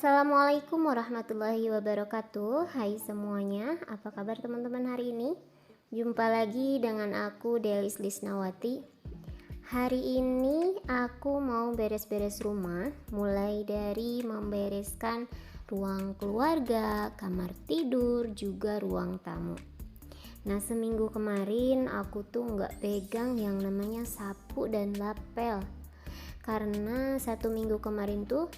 Assalamualaikum warahmatullahi wabarakatuh. Hai semuanya, apa kabar teman-teman hari ini? Jumpa lagi dengan aku Delis Lisnawati. Hari ini aku mau beres-beres rumah, mulai dari membereskan ruang keluarga, kamar tidur, juga ruang tamu. Nah, seminggu kemarin aku tuh nggak pegang yang namanya sapu dan lapel, karena 1 minggu kemarin tuh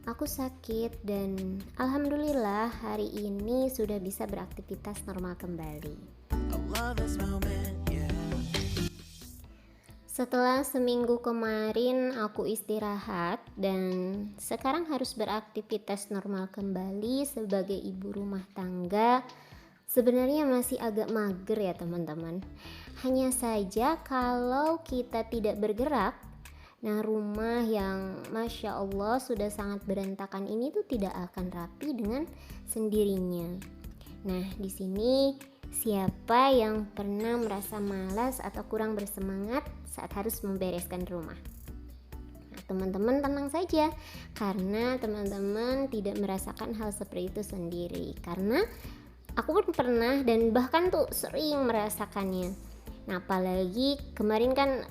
aku sakit dan alhamdulillah hari ini sudah bisa beraktivitas normal kembali. Setelah seminggu kemarin aku istirahat dan sekarang harus beraktivitas normal kembali sebagai ibu rumah tangga. Sebenarnya masih agak mager ya teman-teman. Hanya saja kalau kita tidak bergerak, nah, rumah yang Masya Allah sudah sangat berantakan ini tuh tidak akan rapi dengan sendirinya. Nah, di sini siapa yang pernah merasa malas atau kurang bersemangat saat harus membereskan rumah? Nah, teman-teman tenang saja, karena teman-teman tidak merasakan hal seperti itu sendiri. Karena aku pun pernah dan bahkan tuh sering merasakannya. Nah, apalagi kemarin kan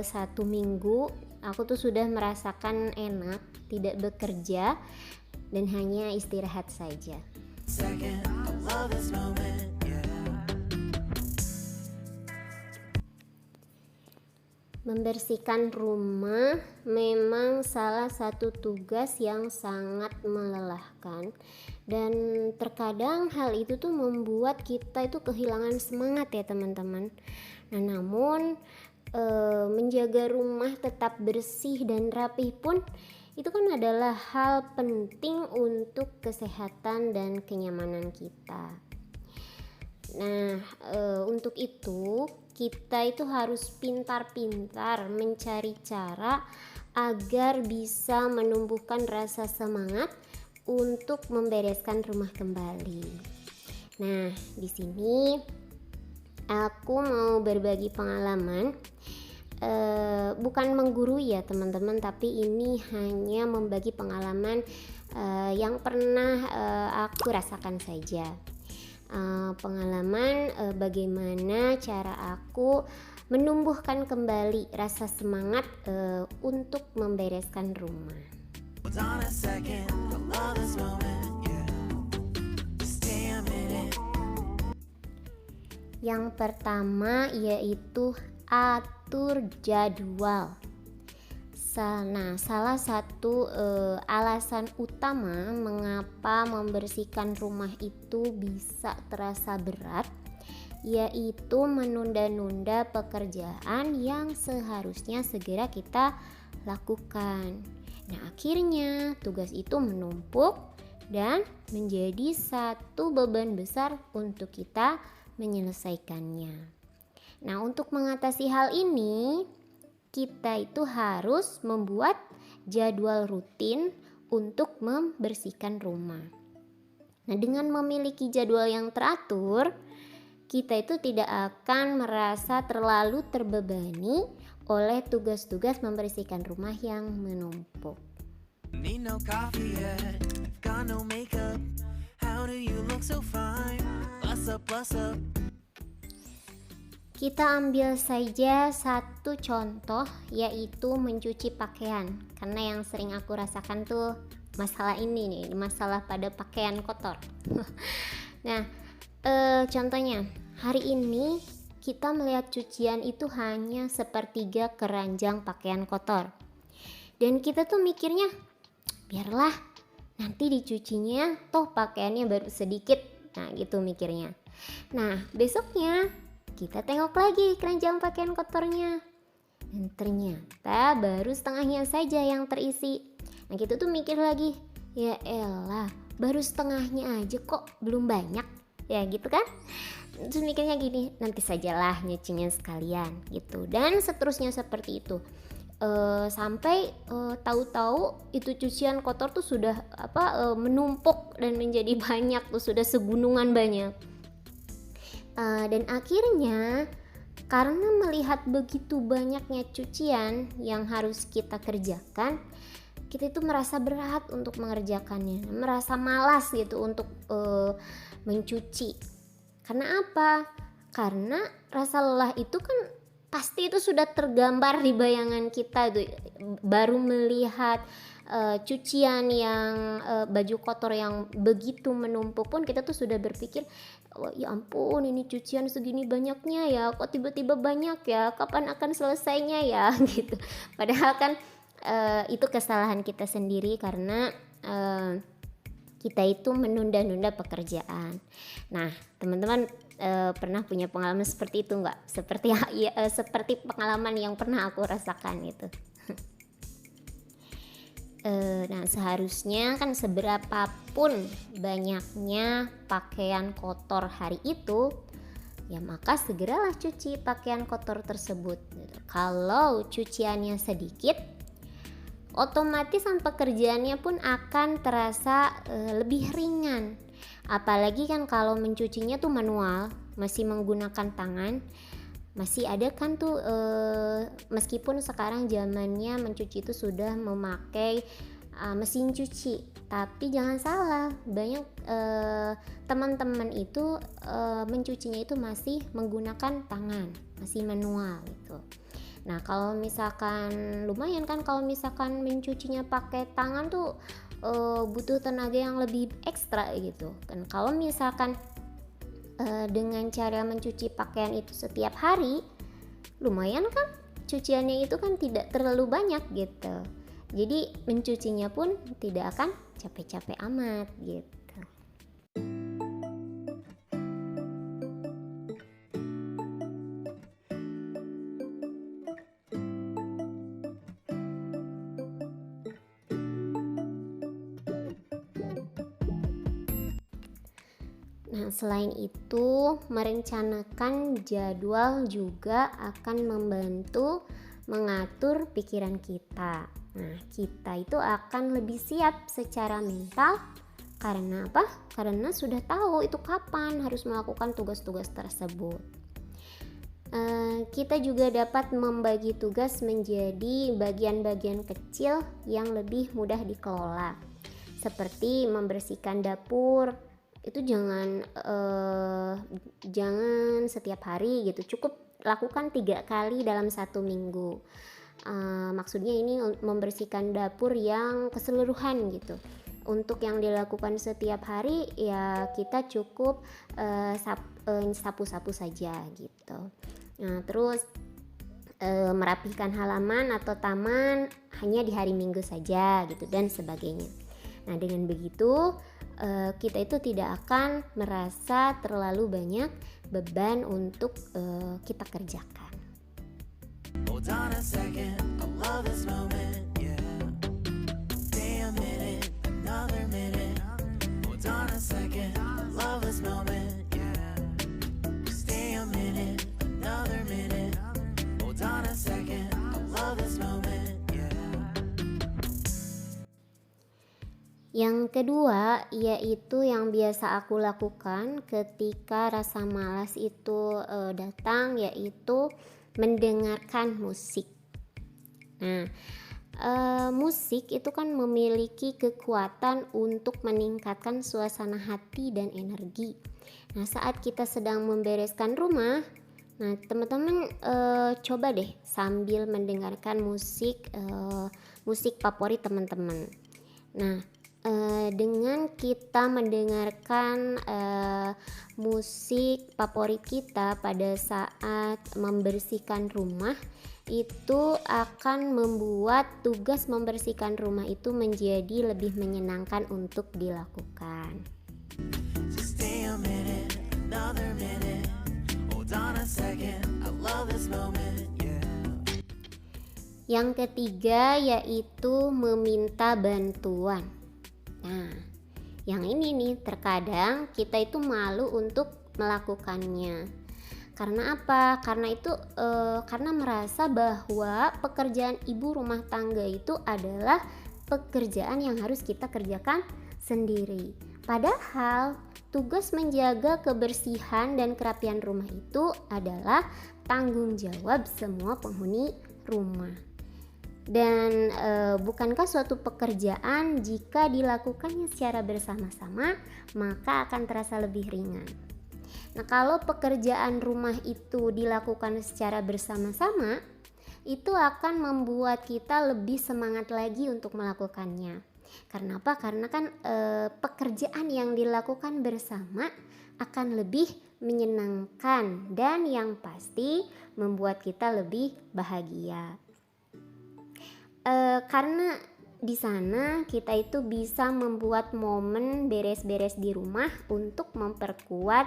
1 minggu aku tuh sudah merasakan enak, tidak bekerja dan hanya istirahat saja. Membersihkan rumah memang salah satu tugas yang sangat melelahkan, dan terkadang hal itu tuh membuat kita itu kehilangan semangat ya teman-teman. Nah, namun menjaga rumah tetap bersih dan rapi pun itu kan adalah hal penting untuk kesehatan dan kenyamanan kita. Nah, untuk itu kita itu harus pintar-pintar mencari cara agar bisa menumbuhkan rasa semangat untuk membereskan rumah kembali. Nah, di sini aku mau berbagi pengalaman, bukan menggurui ya teman-teman, tapi ini hanya membagi pengalaman yang pernah aku rasakan saja. Pengalaman bagaimana cara aku menumbuhkan kembali rasa semangat untuk membereskan rumah. Yang pertama yaitu atur jadwal. Nah, salah satu alasan utama mengapa membersihkan rumah itu bisa terasa berat yaitu menunda-nunda pekerjaan yang seharusnya segera kita lakukan. Nah, akhirnya tugas itu menumpuk dan menjadi satu beban besar untuk kita menyelesaikannya. Nah, untuk mengatasi hal ini, kita itu harus membuat jadwal rutin untuk membersihkan rumah. Nah, dengan memiliki jadwal yang teratur, kita itu tidak akan merasa terlalu terbebani oleh tugas-tugas membersihkan rumah yang menumpuk. Kita ambil saja satu contoh, yaitu mencuci pakaian. Karena yang sering aku rasakan tuh masalah ini nih, masalah pada pakaian kotor. Nah, contohnya hari ini kita melihat cucian itu hanya sepertiga keranjang pakaian kotor. Dan kita tuh mikirnya, biarlah nanti dicucinya, toh pakaiannya baru sedikit. Nah, gitu mikirnya. Nah, besoknya kita tengok lagi keranjang pakaian kotornya, dan ternyata baru setengahnya saja yang terisi. Nah, kita tuh mikir lagi, ya elah, baru setengahnya aja kok belum banyak, ya gitu kan. Terus mikirnya gini, nanti sajalah nyucinya sekalian gitu, dan seterusnya seperti itu. Sampai tahu-tahu itu cucian kotor tuh sudah menumpuk dan menjadi banyak tuh, sudah segunungan banyak. Dan akhirnya karena melihat begitu banyaknya cucian yang harus kita kerjakan, kita itu merasa berat untuk mengerjakannya, merasa malas gitu untuk mencuci. Karena apa? Karena rasa lelah itu kan pasti itu sudah tergambar di bayangan kita tuh. Baru melihat cucian yang baju kotor yang begitu menumpuk pun kita tuh sudah berpikir, oh, ya ampun, ini cucian segini banyaknya ya, kok tiba-tiba banyak ya, kapan akan selesainya ya gitu. Padahal kan itu kesalahan kita sendiri karena kita itu menunda-nunda pekerjaan. Nah, teman-teman pernah punya pengalaman seperti itu nggak? Seperti pengalaman yang pernah aku rasakan itu. Nah, seharusnya kan seberapapun banyaknya pakaian kotor hari itu, ya maka segeralah cuci pakaian kotor tersebut. Kalau cuciannya sedikit, otomatis pekerjaannya pun akan terasa lebih ringan. Apalagi kan kalau mencucinya tuh manual, masih menggunakan tangan. Masih ada kan tuh meskipun sekarang zamannya mencuci itu sudah memakai mesin cuci, tapi jangan salah, banyak teman-teman itu mencucinya itu masih menggunakan tangan, masih manual gitu. Nah, kalau misalkan lumayan kan kalau misalkan mencucinya pakai tangan tuh butuh tenaga yang lebih ekstra gitu kan. Kalau misalkan dengan cara mencuci pakaian itu setiap hari, lumayan kan cuciannya itu kan tidak terlalu banyak gitu. Jadi mencucinya pun tidak akan capek-capek amat gitu. Nah, selain itu, merencanakan jadwal juga akan membantu mengatur pikiran kita. Nah, kita itu akan lebih siap secara mental. Karena apa? Karena sudah tahu itu kapan harus melakukan tugas-tugas tersebut. Kita juga dapat membagi tugas menjadi bagian-bagian kecil yang lebih mudah dikelola. Seperti membersihkan dapur, itu jangan setiap hari gitu, cukup lakukan 3 kali dalam 1 minggu. Maksudnya ini membersihkan dapur yang keseluruhan gitu. Untuk yang dilakukan setiap hari ya kita cukup sapu-sapu saja gitu. Nah, terus merapikan halaman atau taman hanya di hari Minggu saja gitu dan sebagainya. Nah, dengan begitu kita itu tidak akan merasa terlalu banyak beban untuk kita kerjakan. Hold on a second, I love this moment, yeah. Stay a minute, another minute. Hold on a second, I love this moment, yeah. Stay a minute, another minute. Hold on a second, I love this moment, yeah. Yang kedua, yaitu yang biasa aku lakukan ketika rasa malas itu datang, yaitu mendengarkan musik. Nah, musik itu kan memiliki kekuatan untuk meningkatkan suasana hati dan energi. Nah, saat kita sedang membereskan rumah, nah teman-teman coba deh sambil mendengarkan musik favorit teman-teman. Nah, dengan kita mendengarkan musik favorit kita pada saat membersihkan rumah, itu akan membuat tugas membersihkan rumah itu menjadi lebih menyenangkan untuk dilakukan. Yang ketiga yaitu meminta bantuan. Nah, yang ini nih terkadang kita itu malu untuk melakukannya. Karena apa? Karena merasa bahwa pekerjaan ibu rumah tangga itu adalah pekerjaan yang harus kita kerjakan sendiri. Padahal tugas menjaga kebersihan dan kerapian rumah itu adalah tanggung jawab semua penghuni rumah. Dan bukankah suatu pekerjaan jika dilakukannya secara bersama-sama maka akan terasa lebih ringan. Nah, kalau pekerjaan rumah itu dilakukan secara bersama-sama, itu akan membuat kita lebih semangat lagi untuk melakukannya. Karena apa? Karena kan pekerjaan yang dilakukan bersama akan lebih menyenangkan dan yang pasti membuat kita lebih bahagia. Karena di sana kita itu bisa membuat momen beres-beres di rumah untuk memperkuat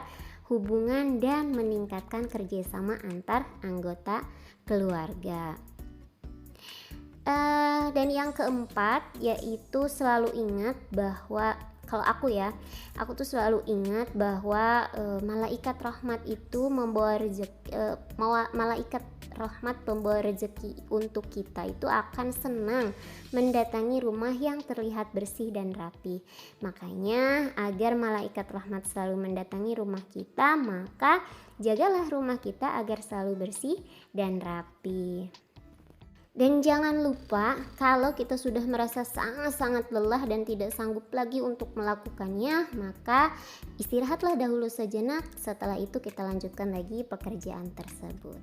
hubungan dan meningkatkan kerjasama antar anggota keluarga. Dan yang keempat yaitu selalu ingat bahwa kalau aku tuh selalu ingat bahwa malaikat rahmat itu membawa rezeki, malaikat rahmat pembawa rezeki untuk kita itu akan senang mendatangi rumah yang terlihat bersih dan rapi. Makanya agar malaikat rahmat selalu mendatangi rumah kita, maka jagalah rumah kita agar selalu bersih dan rapi. Dan jangan lupa kalau kita sudah merasa sangat-sangat lelah dan tidak sanggup lagi untuk melakukannya, maka istirahatlah dahulu sejenak, setelah itu kita lanjutkan lagi pekerjaan tersebut.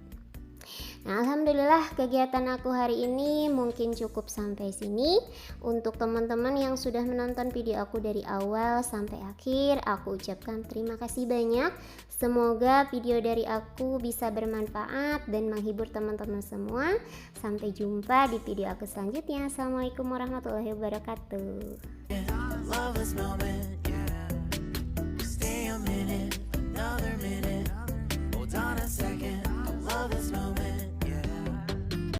Nah, alhamdulillah kegiatan aku hari ini mungkin cukup sampai sini. Untuk teman-teman yang sudah menonton video aku dari awal sampai akhir, aku ucapkan terima kasih banyak. Semoga video dari aku bisa bermanfaat dan menghibur teman-teman semua. Sampai jumpa di video aku selanjutnya. Assalamualaikum warahmatullahi wabarakatuh. Love this moment, yeah. Stay a minute, another minute. Hold on a second. I love this moment.